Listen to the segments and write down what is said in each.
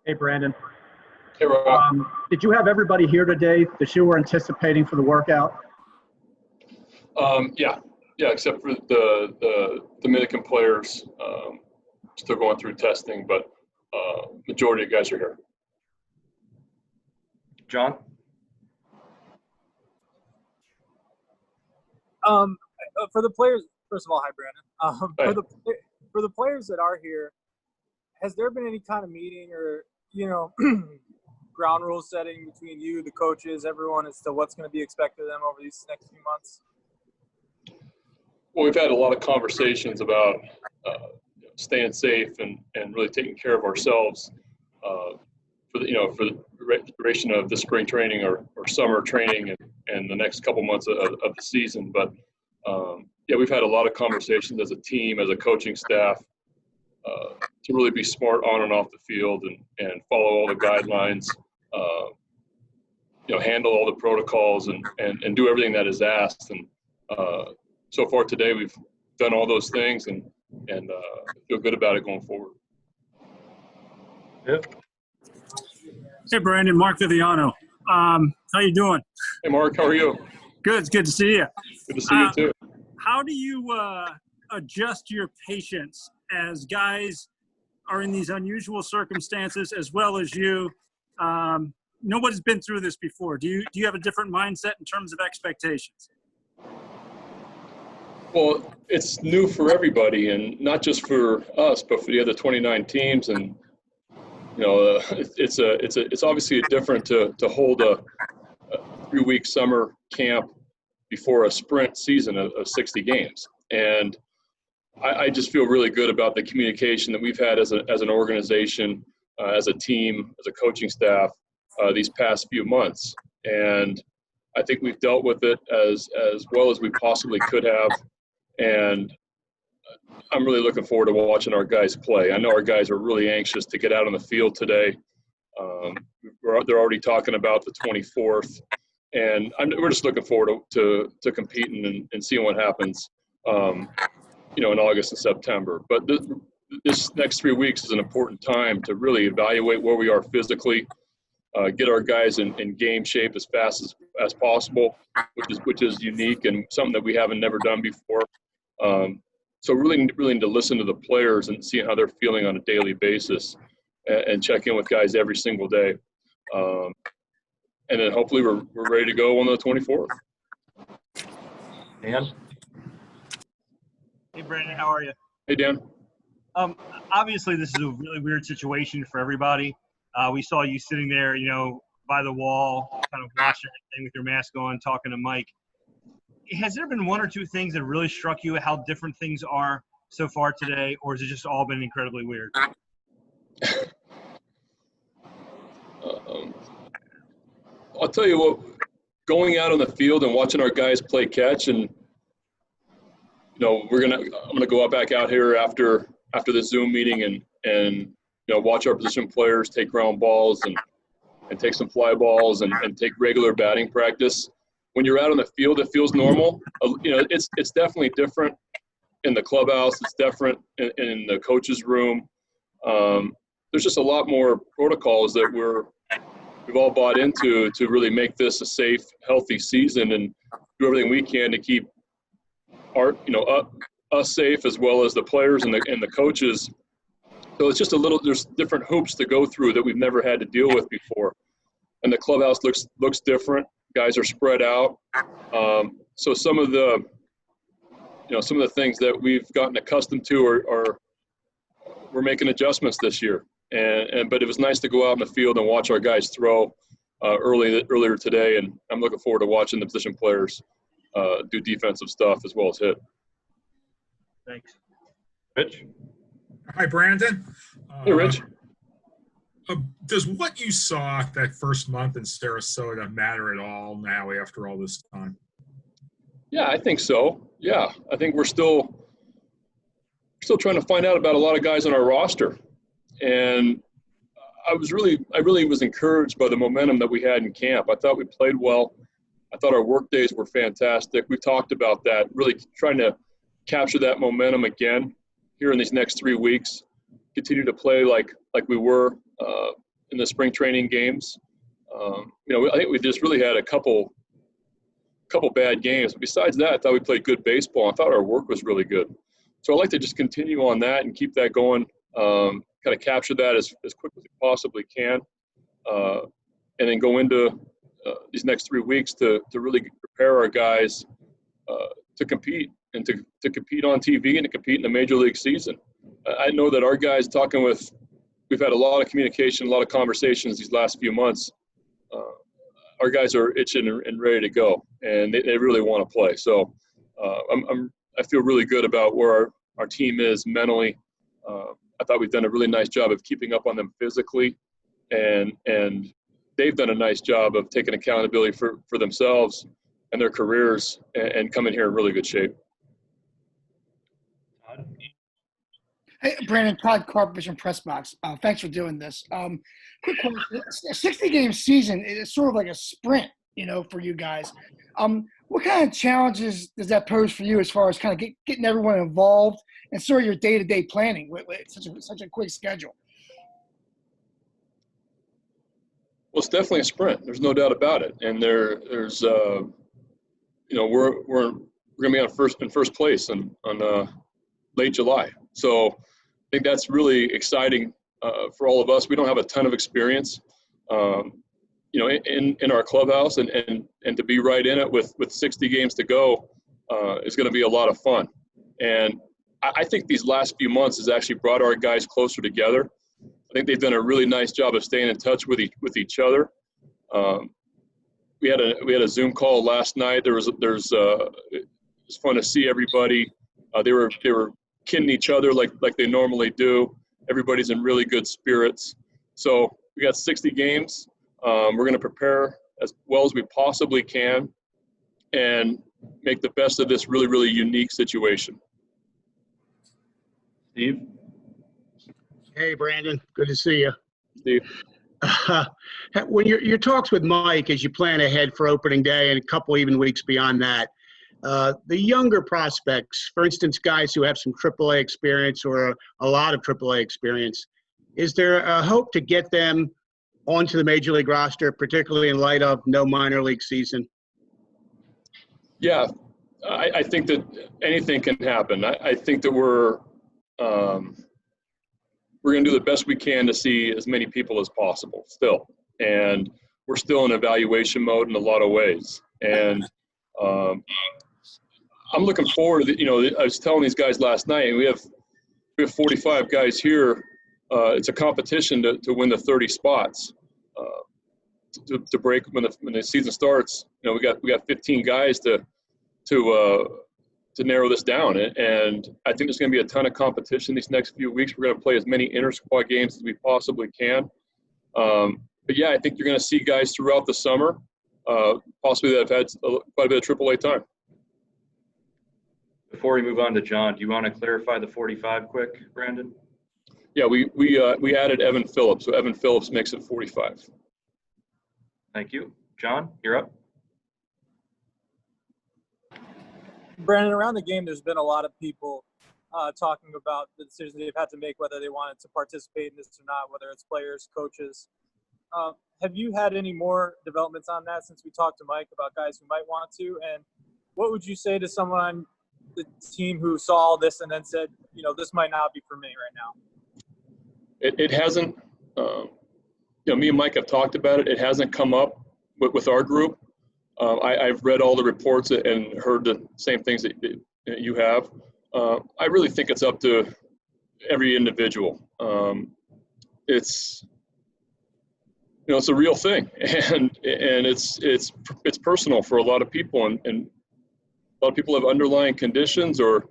Hey, Brandon. Hey, Rob. Did you have everybody here today that you were anticipating for the workout? Yeah, except for the Dominican players, still going through testing, but majority of guys are here. John? For the players, first of all, hi, Brandon. Hi. For the players that are here, has there been any kind of meeting or, ground rule setting between you, the coaches, everyone as to what's going to be expected of them over these next few months? Well, we've had a lot of conversations about staying safe and really taking care of ourselves for the duration of the spring training or summer training and the next couple months of the season. But we've had a lot of conversations as a team, as a coaching staff, to really be smart on and off the field and follow all the guidelines, handle all the protocols and do everything that is asked. And so far today, we've done all those things and feel good about it going forward. Yeah. Hey, Brandon, Mark Viviano. How you doing? Hey, Mark, how are you? Good. It's good to see you. Good to see you too. How do you adjust your patience as guys are in these unusual circumstances, as well as you? Nobody's been through this before. Do you have a different mindset in terms of expectations? Well, it's new for everybody, and not just for us, but for the other 29 teams. And it's obviously different to hold a 3-week summer camp before a sprint season of 60 games. And I just feel really good about the communication that we've had as an organization, as a team, as a coaching staff these past few months. And I think we've dealt with it as well as we possibly could have. And I'm really looking forward to watching our guys play. I know our guys are really anxious to get out on the field today. They're already talking about the 24th. And we're just looking forward to competing and seeing what happens, in August and September. But this next 3 weeks is an important time to really evaluate where we are physically, get our guys in game shape as fast as possible, which is unique and something that we haven't never done before. So really need to listen to the players and see how they're feeling on a daily basis and check in with guys every single day. And then hopefully we're ready to go on the 24th. Dan? Hey, Brandon, how are you? Hey, Dan. Obviously, this is a really weird situation for everybody. We saw you sitting there, by the wall, kind of watching everything with your mask on, talking to Mike. Has there been one or two things that really struck you how different things are so far today, or has it just all been incredibly weird? I'll tell you what, going out on the field and watching our guys play catch, and I'm gonna go back out here after the Zoom meeting and watch our position players take ground balls and take some fly balls and take regular batting practice. When you're out on the field, it feels normal. It's definitely different in the clubhouse. It's different in the coach's room. There's just a lot more protocols that we've all bought into to really make this a safe, healthy season and do everything we can to keep us safe as well as the players and the coaches. So it's just there's different hoops to go through that we've never had to deal with before. And the clubhouse looks different. Guys are spread out. So some of the things that we've gotten accustomed to we're making adjustments this year. But it was nice to go out in the field and watch our guys throw earlier today. And I'm looking forward to watching the position players do defensive stuff as well as hit. Thanks. Rich? Hi, Brandon. Hey, Rich. Does what you saw that first month in Sarasota matter at all now after all this time? Yeah, I think so. Yeah, I think we're still trying to find out about a lot of guys on our roster. And I really was encouraged by the momentum that we had in camp. I thought we played well. I thought our work days were fantastic. We talked about that, really trying to capture that momentum again here in these next 3 weeks, continue to play like we were in the spring training games. I think we just really had a couple bad games. Besides that, I thought we played good baseball. I thought our work was really good. So I'd like to just continue on that and keep that going, kind of capture that as quick as we possibly can, and then go into these next 3 weeks to really prepare our guys to compete and to compete on TV and to compete in the Major League season. I know that our guys we've had a lot of communication, a lot of conversations these last few months. Our guys are itching and ready to go, and they really want to play. So I feel really good about where our team is mentally. I thought we've done a really nice job of keeping up on them physically, and they've done a nice job of taking accountability for themselves and their careers and coming here in really good shape. Hey, Brandon, Todd Corporation Press Box. Thanks for doing this. Quick question. A 60-game season is sort of like a sprint, for you guys. What kind of challenges does that pose for you as far as kind of getting everyone involved and sort of your day-to-day planning with such a quick schedule? Well, it's definitely a sprint. There's no doubt about it. And there's we're going to be in first place on late July. So I think that's really exciting for all of us. We don't have a ton of experience, in our clubhouse, and to be right in it with 60 games to go is going to be a lot of fun. And I think these last few months has actually brought our guys closer together. I think they've done a really nice job of staying in touch with each other. We had a Zoom call last night. It was fun to see everybody. They were kidding each other like they normally do. Everybody's in really good spirits. So we got 60 games. We're going to prepare as well as we possibly can and make the best of this really, really unique situation. Steve? Hey, Brandon. Good to see you. Steve? When your talks with Mike as you plan ahead for opening day and a couple even weeks beyond that, the younger prospects, for instance, guys who have some AAA experience or a lot of AAA experience, is there a hope to get them onto the Major League roster, particularly in light of no minor league season? Yeah, I think that anything can happen. I think that we're going to do the best we can to see as many people as possible still. And we're still in evaluation mode in a lot of ways. And I'm looking forward to, I was telling these guys last night, and we have 45 guys here. It's a competition to win the 30 spots to break when the season starts. We got 15 guys to narrow this down, and I think there's going to be a ton of competition these next few weeks. We're going to play as many inter-squad games as we possibly can. But yeah, I think you're going to see guys throughout the summer, possibly that have had quite a bit of AAA time. Before we move on to John, do you want to clarify the 45 quick, Brandon? Yeah, we added Evan Phillips, so Evan Phillips makes it 45. Thank you. John, you're up. Brandon, around the game, there's been a lot of people talking about the decisions they've had to make, whether they wanted to participate in this or not, whether it's players, coaches. Have you had any more developments on that since we talked to Mike about guys who might want to? And what would you say to someone on the team who saw all this and then said, this might not be for me right now? It hasn't, me and Mike have talked about it. It hasn't come up with our group. I've read all the reports and heard the same things that you have. I really think it's up to every individual. It's a real thing, and it's personal for a lot of people, and a lot of people have underlying conditions or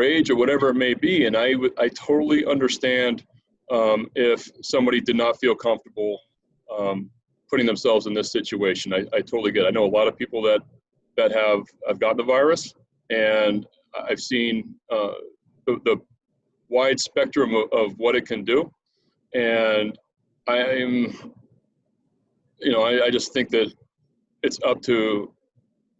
age or whatever it may be, and I totally understand if somebody did not feel comfortable putting themselves in this situation. I totally get it. I know a lot of people that have gotten the virus, and I've seen the wide spectrum of what it can do. And I just think that it's up to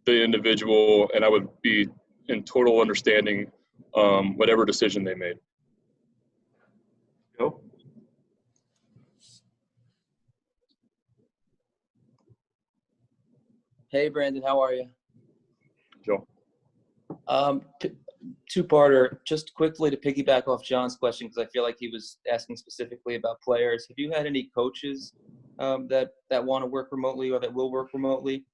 the individual, and I would be in total understanding whatever decision they made. Go. Hey, Brandon, how are you? Joe. Two-parter. Just quickly to piggyback off John's question, because I feel like he was asking specifically about players. Have you had any coaches that want to work remotely or that will work remotely?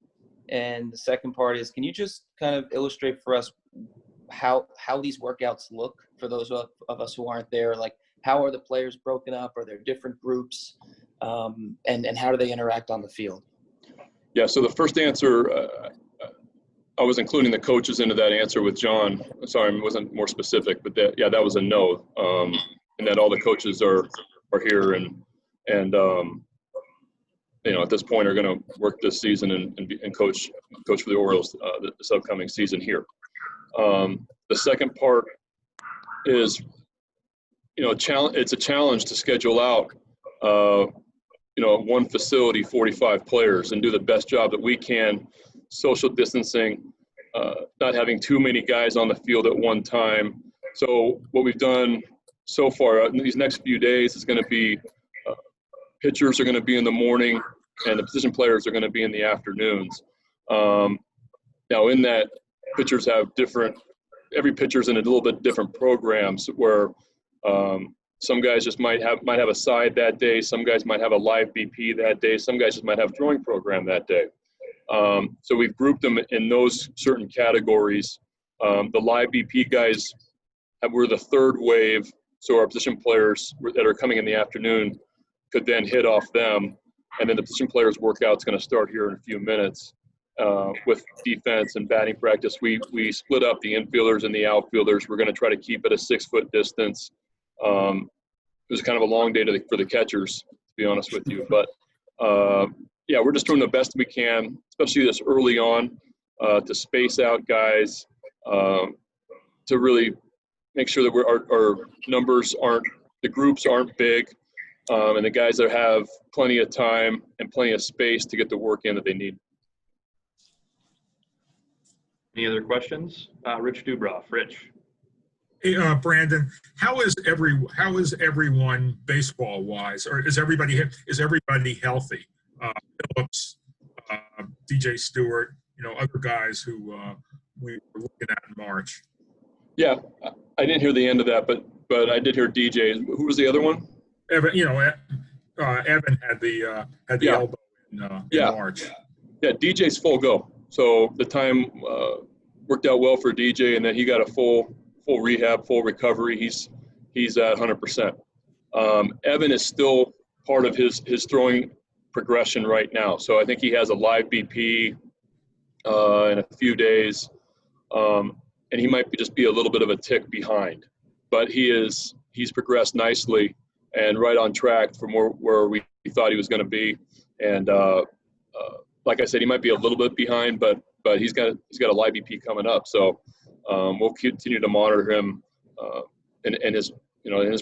And the second part is, can you just kind of illustrate for us how these workouts look for those of us who aren't there? Like, how are the players broken up? Are there different groups? And how do they interact on the field? Yeah, so the first answer, I was including the coaches into that answer with John. Sorry, I wasn't more specific, but that was a no. And that all the coaches are here and at this point are going to work this season and coach for the Orioles this upcoming season here. The second part is, it's a challenge to schedule out, one facility, 45 players, and do the best job that we can, social distancing, not having too many guys on the field at one time. So what we've done so far in these next few days is going to be pitchers are going to be in the morning and the position players are going to be in the afternoons. Now in that, pitchers have every pitcher's in a little bit different programs where some guys just might have a side that day. Some guys might have a live BP that day. Some guys just might have a throwing program that day. So we've grouped them in those certain categories. The live BP guys were the third wave. So our position players that are coming in the afternoon could then hit off them. And then the position players workout is going to start here in a few minutes with defense and batting practice. We split up the infielders and the outfielders. We're going to try to keep it a 6-foot distance. It was kind of a long day for the catchers, to be honest with you. But, we're just doing the best we can, especially this early on, to space out guys, to really make sure that our numbers the groups aren't big, and the guys that have plenty of time and plenty of space to get the work in that they need. Any other questions? Rich Dubroff. Rich. Hey, Brandon, how is everyone baseball wise, or is everybody healthy? Phillips, DJ Stewart, other guys who we were looking at in March. Yeah, I didn't hear the end of that, but I did hear DJ. Who was the other one? Evan, Evan had the elbow in March. Yeah, DJ's full go. So the time worked out well for DJ, and then he got a full rehab, full recovery. He's at 100%. Evan is still part of his throwing progression right now. So I think he has a live BP in a few days, and he might just be a little bit of a tick behind. But he's progressed nicely and right on track from where we thought he was going to be. And like I said, he might be a little bit behind, but he's got a live BP coming up. So we'll continue to monitor him in his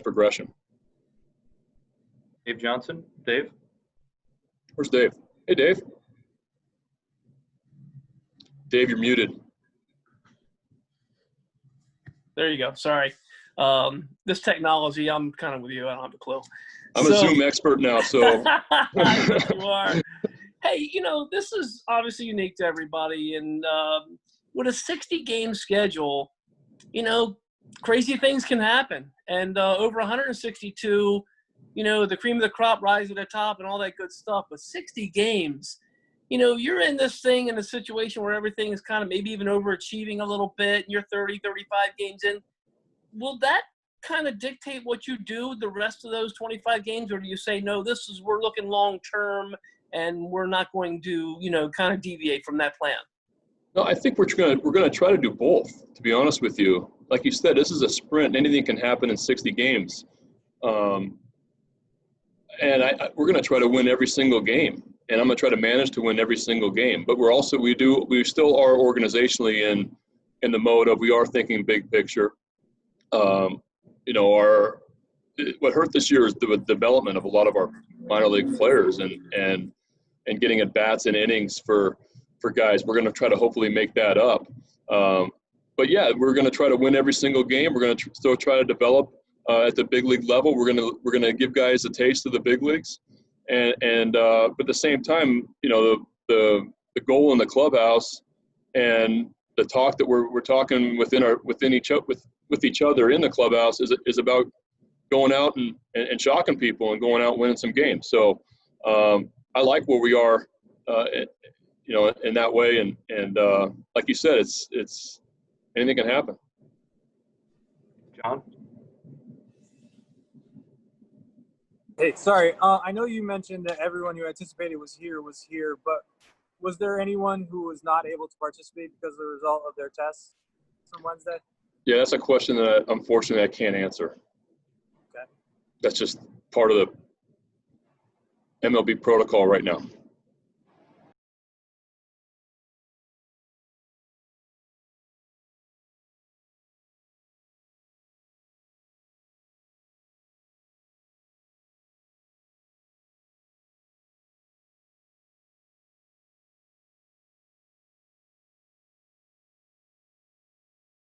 progression. Dave Johnson. Dave. Where's Dave? Hey, Dave. Dave, you're muted. There you go. Sorry. This technology, I'm kind of with you. I don't have a clue. I'm a Zoom expert now, so. Yes, you are. Hey, this is obviously unique to everybody. And with a 60-game schedule, crazy things can happen. And over 162, the cream of the crop rise to the top and all that good stuff. But 60 games, you're in this thing in a situation where everything is kind of maybe even overachieving a little bit. And you're 30, 35 games in. Will that kind of dictate what you do the rest of those 25 games? Or do you say, no, we're looking long-term and we're not going to, kind of deviate from that plan? No, I think we're going to try to do both, to be honest with you. Like you said, this is a sprint. Anything can happen in 60 games. And we're going to try to win every single game. And I'm going to try to manage to win every single game. But we still are organizationally in the mode of we are thinking big picture. What hurt this year is the development of a lot of our minor league players and getting at bats and innings for guys. We're going to try to hopefully make that up. But yeah, we're going to try to win every single game. We're going to still try to develop at the big league level. We're going to give guys a taste of the big leagues, but at the same time, the the goal in the clubhouse and the talk that we're talking with each other in the clubhouse is about going out and shocking people and going out and winning some games. So I like where we are, in that way. And like you said, it's anything can happen. John? Hey, sorry. I know you mentioned that everyone you anticipated was here, but was there anyone who was not able to participate because of the result of their tests from Wednesday? Yeah, that's a question that unfortunately I can't answer. Okay. That's just part of the MLB protocol right now.